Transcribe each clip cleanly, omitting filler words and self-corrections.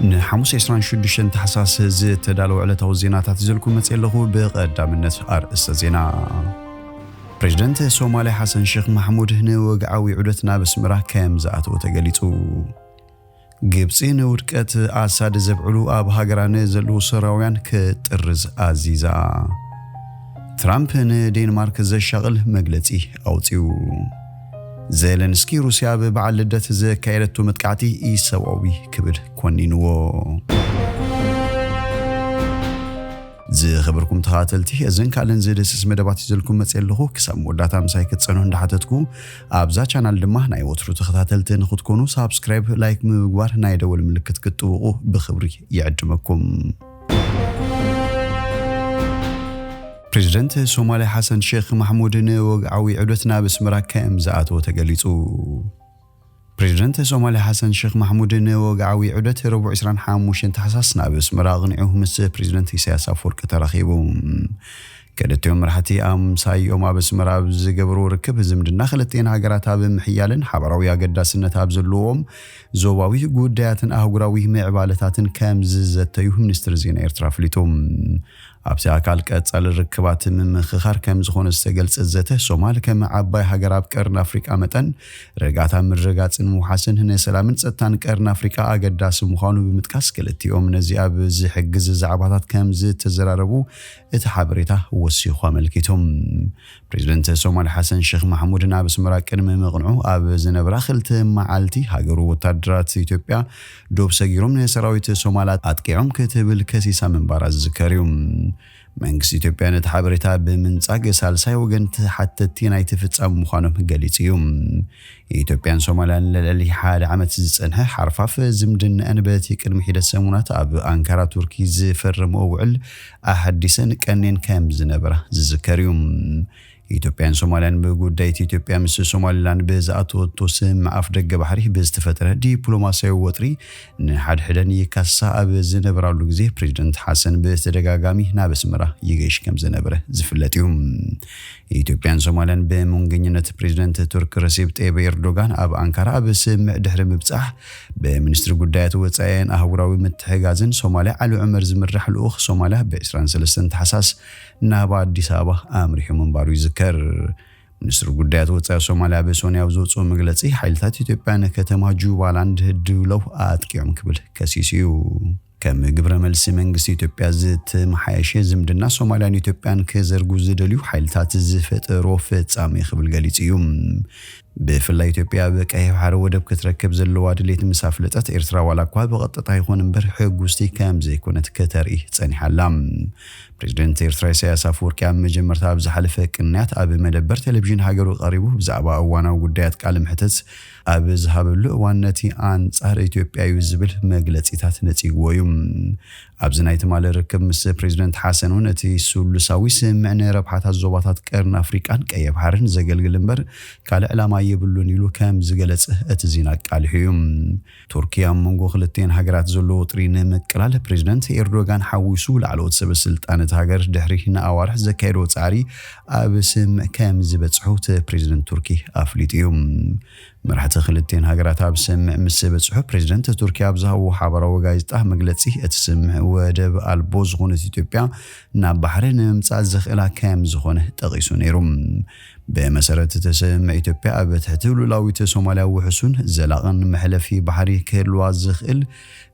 نحمس 26 تحساس زي تدالو على توزينات تزلكم متيلخو بقدامنت أرئيس زينا بريزيدنت سومالي حسن شيخ محمود هنا وقعوي عدتنا بسمرة كام زاتو تقليتو جبسين وركت أساد زبعلو أب هاجران زلو سراويان كترز عزيزا ترامب دينمارك زي شغل مجلتي أوتيو زيلنسكي روسيا ببعل لدت زي كايرتو متقعتي إيساوي كبر كونينو زي خبركم تخاتلتي أزن كالن زي دسس مدباتي زلكم متسألهو كسام وداتا مسايكت سنون دحاتتكو أبزا چانال دمه ناي وطرو تخاتلتين خودكونو سابسكرايب لايك مغوار ناي دول ملكت كتوغو بخبري يعجمكم بريزيدنت سومالي حسن شيخ محمود وقعوي عدتنا بسمرة كام زاتو تقليتو بريزيدنت سومالي حسن شيخ محمود وقعوي عدت ربع 25 تحساسنا بسمرة غنعوه مس بريزيدنت إسياس أفورك تراخيبهم كانت يوم مرحتي ساي يوم بسمرة بزقبرو ركب زمدنا خلتين هاجراتها بمحيالن حبراوي قداسنتها بزلوهم زواوي قوداتن أهوراوي معبالتاتن كام ززتيوه منستر زين إيرترافليتهم أبسي أكال كأتصال الركبات من مخخار كم زخون استقلت الزته سومال كم عباي حقراب كرن أفريقيا متن رجعتها من رجعت المحسن هنا سلامن ستان كرن أفريقيا أقداس مخانو بمتكاس كلتي يوم نزياب زي حجز زعباتات كم زي تزراربو اتحبريته وسيخوا ملكيتهم بريزيدنت سومال حسن شيخ محمود نابس مراكن مغنعو أب زنبرا خلت معالتي هاجرو وتدرات إثيوبيا دوب سجيروم نسراويت سومالات أتكيعم كتب الكسيسة من براز كريم منكس إثيوبيا نتحبرتها بمنصاق سالساي وقنت حتى تينا يتفتصام مخانم قليتيوم إثيوبيا سومالان للي حال عمت زنها حرفاف زمدن أنباتي كرمحيدة سمونات أب أنكارا تركي زفرم أوعل أحدثن كانين كام زنبرة زكريوم إثيوبيا سومالان بقودايت إثيوبيا مس سومالان بزاتو توسم أفدق بحري بزتفترة دبلوماسي وطري نحد حدن يكاسا أب زنبرة لوغزي بريزيدنت حسن بستدقاقامي نابس مرة يجيش كم زنبرة زفلتيهم إثيوبيا سومالان بمونغنينة بريزيدنت ترك رسيب طيب إردوغان أب أنكارا بسم دحر مبصح بمنستر قودايت وطاين أهوراوي متحقازن سوماليا على عمر زمرح الأخ سوماليا بإسران سلسن تحساس نابا ديسابة أمريح منبارو يذكر منستر قودايت وطاين سوماليا بسونيا وزوصو مغلطي حيلتات إثيوبيا كتما جوبالاند دولو آتكيوم كبل كسيسيو كم قبر ملس منغس إثيوبيا زت محايشة زمدنا سوماليان إثيوبيان كزرقو زدليو حيلتات زفت روفت سامي خبل قليتيوم بفلا إثيوبيا بكاي بحر ودب كتركب زلوا دليت مسافلتات إرترا ولا كوا بغطت هيكون مبر حقوستي كام زي كونت كتري تصني حلام بريزيدنت إرترا إسياس أفوركي مجمرتها بزحلفة كنات أبي مدبر تلفزيون هاجرو قريبو بزعبا أوانا وقديات كالم حتت أبي زهاب اللقوانتي عن صهر إثيوبيا يوزبل مجلتيتات نتيجويوم أبزنايت مال ركب مس بريزيدنت حسن ونتي سولساوي سمعنا ربحات الزوباتات كرن أفريقيا كأي بحرن زجل جلمبر كالعلامة يبلون يلو كام زجلت أتزينك عليهم تركيا منغو خلتين هجرات زلو طرين مكرال بريزيدنت إردوغان حويسول على وتسب السلطنة هجر دحريهنا أوارح زكايرو تعري أبسم كام زبت صحوت بريزيدنت تركي أفليتيوم مرحت خلتين هجرات أبسم مسبت صحوت بريزيدنت تركيا أبزها وحبرا وجايزته مجلتي أتسمع ودب البوز غونة إثيوبيا نبحرين متعزخ إلى كام زخونه تغيسونيروم بمسارة تسمع إثيوبيا بتحتلو لاويت سوماليا وحسون زلاغن محلفي بحري كيرلو زخل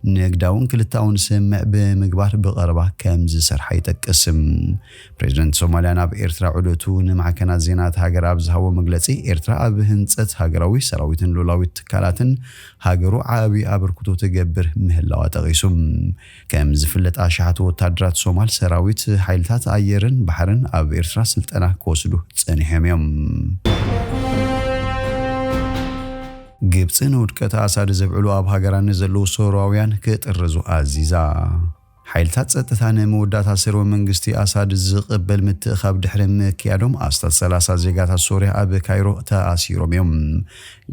نقداون كل التاون سمع بمقبار بقربة كام زسر حيتك اسم بريزيدنت سوماليا ناب إيرترا عدوتون مع كانت زينات هاجر أبزها ومجلتي إيرترا أبهنسات هاجراوي سراويتن لولاويت كالاتن هاجرو عابي أبركتو تجبر مهلا تغيسم كام زفلت أشعة وتدرات سومال سراويت حيلتات أيرن بحرن أب إيرترا سلطنة كوسلو تسانيهم يوم جبتن ودكتا أساد زبعلو أب هاجران نزلو سوراويان كترزو عزيزا حيلتات ጸጥታን መወዳታ ስርወ መንግስቲ አሳድ ዝቕበል ምትኻብ ድሕሪ ምክያዶም ኣስታት 30 ዜጋታት ሶሪያ ኣብ ካይሮ ተኣሲሮም እዮም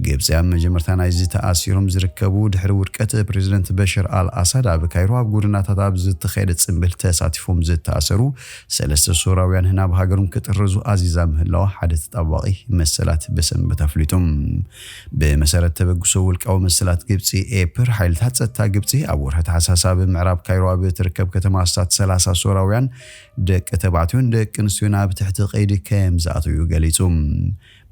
ግብጽ መጀመርታ ናይ ዝተኣሲሮም ዝርከቡ ድሕሪ ውድቀት ፕሬዝዳንት በሽር አልአሳድ ኣብ ካይሮ ኣብ ጉድናታት ኣብ ዝተኸይደ ጽምብል ተሳቲፎም ዝተኣሰሩ ሰለስተ ሶራውያን ናብ ሃገሮም ክጥርዙ ኣዚዛ ምህላዋ ሓደ ተጣባቂ መሰላት በሰንበት ኣፍሊጦም በመሰረት ተበግሶ ውልቃዊ መሰላት ግብጽ ኤፕር ሓይልታት ጸጥታ ግብጽ ኣብ ወርሒ ታሕሳስ ኣብ ምዕራብ ካይሮ ኣብ ትርከብ ከተማ ኣስታት 30 ሶራውያን ደቂ ተባዕትዮን ደቂ ኣንስትዮን ኣብ ትሕቲ ቀይዲ ከም ዝኣትዩ ገሊጾም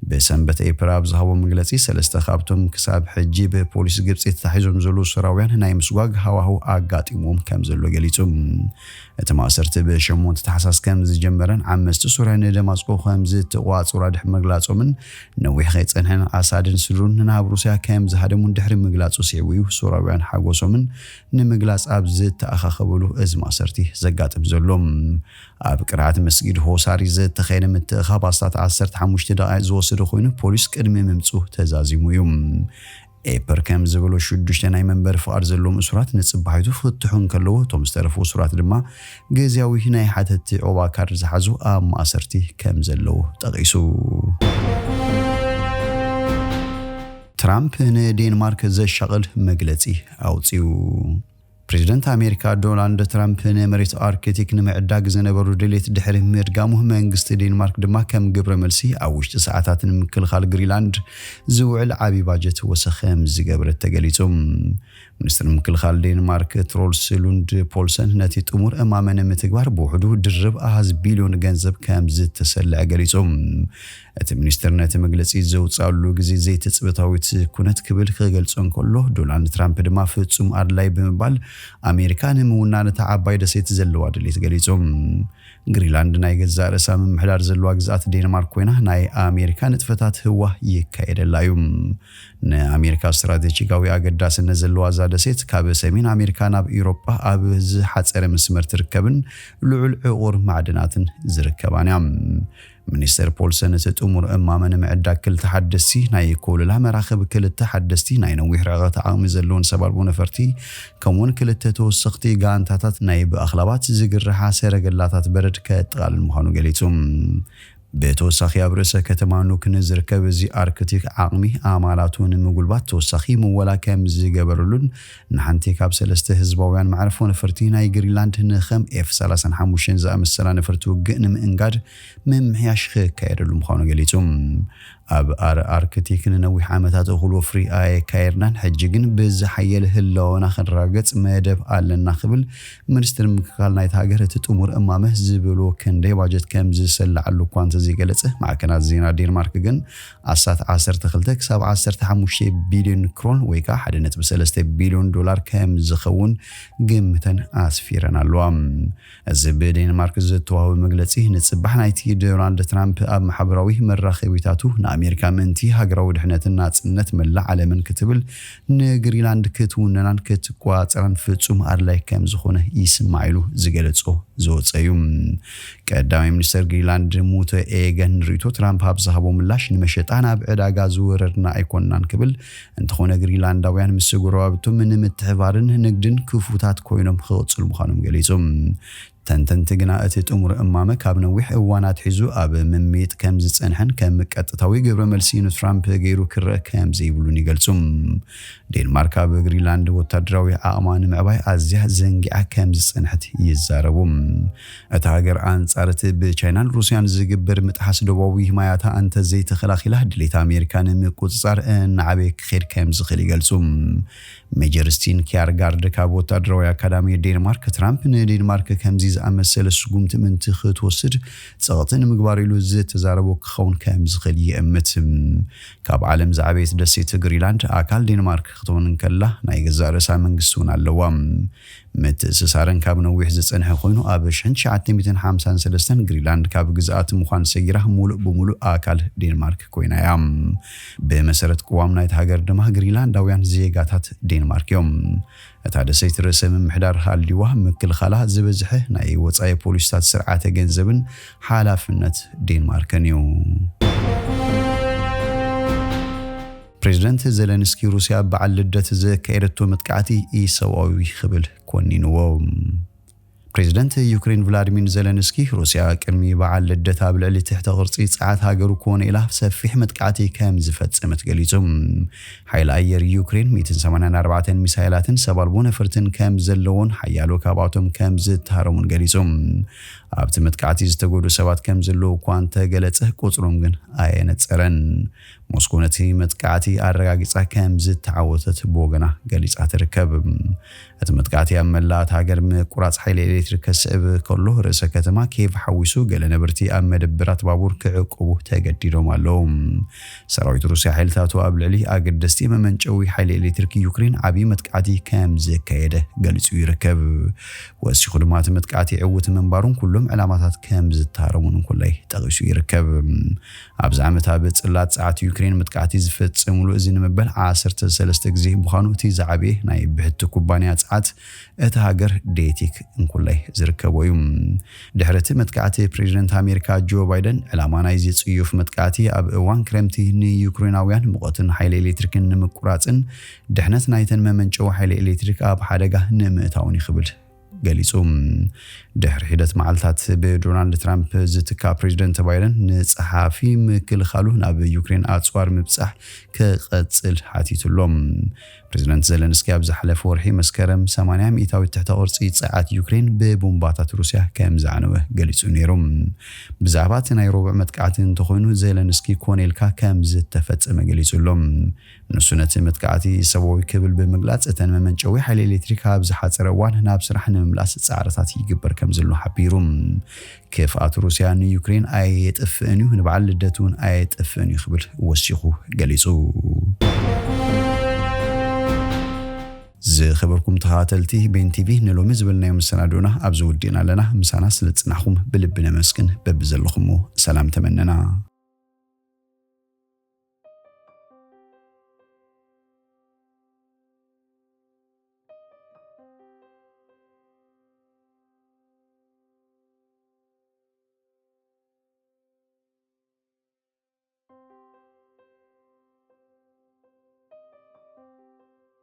በሰንበት ኤፕር ኣብ ዝሃቦ መግለጺ ሰለስተ ካብቶም ክሳብ ሕጂ በፖሊስ ግብጽ ተታሒዞም ዘሎ ሶራውያን ናይ ምስጓግ ሃዋህው ኣጋጢሞም ከም ዘሎ ገሊጾም እቲ ማእሰርቲ በ8 ታሕሳስ ከም ዝጀመረን ዓመስቲ ሶርያን ደማስቆ ከም ዝተቋጽሩ ድሕሪ መግላጾምን ነዊሕ ከይጸንሐን ኣሳድን ስድሩን ናብ ሩስያ ከም ዝሃደሙን ድሕሪ ምግላጹ ሲዕብዩ ሶራውያን ሓጎሶምን ንምግላጽ ኣብ ዝተኣኻኸበሉ እዚ ማእሰርቲ ዘጋጥም ዘሎም ኣብ ቅርዓት መስጊድ ሆሳሪ ዝተኸይደ ምትእኻብ ኣስታት 15 ደቂቃ ዝወሰደ ኮይኑ ፖሊስ ቅድሚ ምምጹ ተዛዚሙ እዩ ኤፐር ከም ዝብሎ ሽዱሽተ ናይ መንበር ፍቃድ ዘለዎም እስራት ንጽባሕቱ ፍትሑን ከለዎ ቶም ዝተረፉ እስራት ድማ ገዚያዊ ናይ ሓተት ዖባ ካርድ ዝሓዙ ኣብ ማእሰርቲ ከም ዘለዎ ጠቂሱ ትራምፕ ንዴንማርክ ዘሻቅል መግለጺ ኣውጽዩ ፕሬዝዳንት አሜሪካ ዶናልድ ትራምፕ ንመሬት አርክቴክት ንምዕዳግ ዝነበሩ ድሌት ድሕሪ ምድጋሙ መንግስቲ ዴንማርክ ድማ ከም ግብረ መልሲ ኣብ ውሽጢ ሰዓታት ንምክልኻል ግሪንላንድ ዝውዕል ዓቢ ባጀት ወሰኸም ዝገብረት ተገሊጾም ሚኒስትር ምክልኻል ዴንማርክ ትሮልስ ሉንድ ፖልሰን ነቲ ጥሙር እማመነ ምትግባር ብውሕዱ ድርብ ኣሃዝ ቢልዮን ገንዘብ ከም ዝተሰልዐ ገሊጾም እቲ ሚኒስትር ነቲ መግለጺ ዘውጻሉ ግዜ ዘይተጽበታዊት ኩነት ክብል ክገልጾን ከሎ ዶናልድ ትራምፕ ድማ ፍጹም ኣድላይ ብምባል አሜሪካ ንምውናነ ተዓባይ ደሴት ዘለዋ ድሌት ገሊጾም ግሪንላንድ ናይ ገዛ ርእሳ ምምሕዳር ዘለዋ ግዛት ዴንማርክ ኮይና ናይ አሜሪካ ንጥፈታት ህዋ ይካየደላ እዩ ንአሜሪካ ስትራቴጂካዊ ኣገዳስነት ዘለዋ ደሴት ካብ ሰሜን አሜሪካ ናብ ኤውሮፓ ኣብ ዝሓጸረ መስመር ትርከብን ልዑል ዕቑር ማዕድናትን ዝርከባን ሚኒስተር ፖልሰን ተጥሙር እማመነ ምዕዳግ ክልተ ሓደስቲ ናይ ኮለላ መራኸብ ክልተ ሓደስቲ ናይ ነዊሕ ርሕቀት ዓቕሚ ዘለዎን ሰባልቦ ነፈርቲ ከምውን ክልተ ተወሰኽቲ ጋንታታት ናይ ብኣኽላባት ዝግርሓ ሰረገላታት በረድ ከጠቓልል ምዃኑ ገሊጾም በተወሳኺ ኣብ ርእሰ ከተማ ኑክን ዝርከብ እዚ አርክቴክ ዓቕሚ ኣማላቱን ምጉልባት ተወሳኺ ምወላ ከም ዝገበረሉን ንሓንቲ ካብ ሰለስተ ህዝባውያን መዕረፎ ነፈርቲ ናይ ግሪንላንድ ንኸም F35 ዝኣመሰላ ነፈርቲ ውግእ ንምእንጋድ ምምሕያሽ ክካየደሉ ምዃኑ ገሊጾም ኣብ አርክቴክን ነዊሕ ዓመታት እኹል ወፍሪ ካየርናን ሕጂ ግን ብዝሓየለ ህላወና ክንራገጽ መደብ ኣለና ክብል ሚኒስትር ምክልኻል ናይቲ ሃገር እቲ ጥሙር እማመ ዝብሎ ክንደይ ባጀት ከም ዝሰልዓሉ እኳ እንተዘይገለጸ ማዕከናት ዜና ዴንማርክ ግን ኣስታት 12 ክሳብ 15 ቢልዮን ክሮን ወይ ከዓ 1.3 ቢልዮን ዶላር ከም ዝኸውን ግምተን ኣስፊረን ኣለዋ እዚ ብዴንማርክ ዝተዋህበ መግለጺ ንጽባሕ ናይቲ ዶናልድ ትራምፕ ኣብ ማሕበራዊ መራኸቢታቱ አሜሪካ ምንቲ ሃገራዊ ድሕነትን ናጽነት መላእ ዓለምን ክትብል ንግሪንላንድ ክትውነናን ክትቋጸራን ፍጹም ኣድላይ ከም ዝኾነ ይስማዒሉ ዝገለጾ ዘወጸዩ ቀዳማይ ሚኒስትር ግሪንላንድ ሙተ ኤገን ሪቶ ትራምፕ ኣብ ዝሃቦ ምላሽ ንመሸጣ ናብ ዕዳጋ ዝወረድና ኣይኮንናን ክብል እንተኾነ ግሪንላንዳውያን ምስ ጎረባብቶም ንምትሕባርን ንግድን ክፉታት ኮይኖም ክቕጽሉ ምዃኖም ገሊጾም ተንተንቲ ግና እቲ ጥሙር እማመ ካብ ነዊሕ እዋናት ሒዙ ኣብ ምሚጥ ከም ዝጸንሐን ከም ቀጥታዊ ግብረ መልሲ ትራምፕ ገይሩ ክርአ ከም ዘይብሉን ይገልጹም ዴንማርክ ኣብ ግሪንላንድ ወታደራዊ ዓቕማ ንምዕባይ ኣዝያ ዘንጊዓ ከም ዝጸንሐት ይዛረቡ እቲ ሃገር ኣንጻር እቲ ብቻይናን ሩስያን ዝግበር ምጥሓስ ደቡባዊ ማያታ እንተ ዘይተኸላኺላ ድሌት አሜሪካ ንምቁጽጻር ንዓበይ ክኸድ ከም ዝኽእል ይገልጹ ሜጀር ስቲን ኪያርጋርድ ካብ ወታደራዊ አካዳሚ ዴንማርክ ትራምፕ ንዴንማርክ ከምዚ ዝኣመሰለ ስጉምቲ ምንቲ ክትወስድ ጸቕጥን ምግባር ኢሉ ዝተዛረቦ ክኸውን ከም ዝኽእል ይእምት ካብ ዓለም ዝዓበየት ደሴት ግሪንላንድ ኣካል ዴንማርክ ክትሆን ከላ ናይ ገዛ ርእሳ መንግስቲ እውን ኣለዋ ምትእስሳርን ካብ ነዊሕ ዝጸንሐ ኮይኑ ኣብ 1953 ግሪንላንድ ካብ ግዛኣት ምዃን ሰጊራ ሙሉእ ብሙሉእ ኣካል ዴንማርክ ኮይና እያ ብመሰረት ቅዋም ናይቲ ሃገር ድማ ግሪንላንዳውያን ዜጋታት ዴንማርክ እዮም እታ ደሴት ርእሰ ምምሕዳር ሃልዲዋ ምክልኻላ ዝበዝሐ ናይ ወጻኢ ፖሊስታት ስርዓተ ገንዘብን ሓላፍነት ዴንማርክን እዩ ፕሬዝዳንት ዘለንስኪ ሩስያ በዓል ልደት ዘካየደቶ መጥቃዕቲ ኢሰብኣዊ ክብል ኮኒንዎ بريزيدنت يوكرين فلاديمير زيلينسكي روسيا قرمي بعل لدتا بلعل تحت قرصي صعات هاجرو كون إله سفيح متقعتي كام زفتمت قليزم حيل أير يوكرين 284 ميسايلات سبالبون فرتن كام زلون حيالو كاباتهم كام زت هارمون قليزم ኣብቲ መጥቃዕቲ ዝተጎዱ ሰባት ከም ዘለዉ እኳ እንተገለጸ ቁጽሮም ግን ኣየነጸረን ሞስኮ ነቲ መጥቃዕቲ ኣረጋጊጻ ከም ዝተዓወተት ብወገና ገሊጻ ትርከብ እቲ መጥቃዕቲ ኣብ መላእት ሃገር ምቁራጽ ሓይሊ ኤሌክትሪክ ከስዕብ ከሎ ርእሰ ከተማ ኪየቭ ሓዊሱ ገለ ነበርቲ ኣብ መደብራት ባቡር ክዕቅቡ ተገዲዶም ኣለዉ ሰራዊት ሩስያ ሓይልታቱ ኣብ ልዕሊ ኣገደስቲ መመንጨዊ ሓይሊ ኤሌክትሪክ ዩክሬን ዓብዪ መጥቃዕቲ ከም ዘካየደ ገሊጹ ይርከብ ወሲኹ ድማ እቲ መጥቃዕቲ ዕውት ምንባሩን ኩሎም ዕላማታት ከም ዝተሃረሙን ኩላይ ጠቒሱ ይርከብ ኣብዚ ዓመት ኣብ ጽላት ሰዓት ዩክሬን መጥቃዕቲ ዝፈጽምሉ እዚ ንምበል 13 ግዜ ምዃኑ እቲ ዝዓበየ ናይ ብሕቲ ኩባንያ ሰዓት እቲ ሃገር ዴቲክ እንኩላይ ዝርከቦ እዩ ድሕሪ እቲ መጥቃዕቲ ፕሬዚደንት ኣሜሪካ ጆ ባይደን ዕላማ ናይዚ ጽዩፍ መጥቃዕቲ ኣብ እዋን ክረምቲ ንዩክሬናውያን ሙቐትን ሓይሊ ኤሌክትሪክን ንምቁራጽን ድሕነት ናይተን መመንጨዊ ሓይሊ ኤሌክትሪክ ኣብ ሓደጋ ንምእታውን ይኽብል ገሊጹም ድሕሪ ሂደት መዓልታት ብዶናልድ ትራምፕ ዝትካ ፕሬዚደንት ባይደን ንጸሓፊ ምክልኻሉ ናብ ዩክሬን ኣጽዋር ምብጻሕ ክቐጽል ሓቲቱሎም ፕሬዚደንት ዘለንስኪ ኣብ ዝሓለፈ ወርሒ መስከረም 80 ሚእታዊ ትሕተ ቅርጺ ጸዓት ዩክሬን ብቦምባታት ሩስያ ከም ዝዓነወ ገሊጹ ነይሮም ብዛዕባ እቲ ናይ ሮብዕ መጥቃዕቲ እንተኾይኑ ዘለንስኪ ኮኔልካ ከም ዝተፈጸመ ገሊጹሎም ንሱ ነቲ መጥቃዕቲ ሰብኣዊ ክብል ብምግላጽ እተን መመንጨዊ ሓይሊ ኤሌክትሪክ ኣብ ዝሓፀረ እዋን ናብ ስራሕ ንምምላስ ጻዕርታት ይግበር ከም ዘሎ ሓቢሩ ክፍኣት ሩስያ ንዩክሬን ኣይጥፍእን እዩ ንበዓል ልደት እውን ኣይጥፍእን እዩ ክብል ወሲኹ ገሊጹ ዝኸበርኩም ተኸታተልቲ ቤን ቲቪ ንሎሚ ዝብልናዮም መሰናዶና ኣብ ዝውዲና ኣለና ምሳና ስለ ጽናሕኩም ብልቢ ነመስግን በብዘለኹም ሰላም ተመነና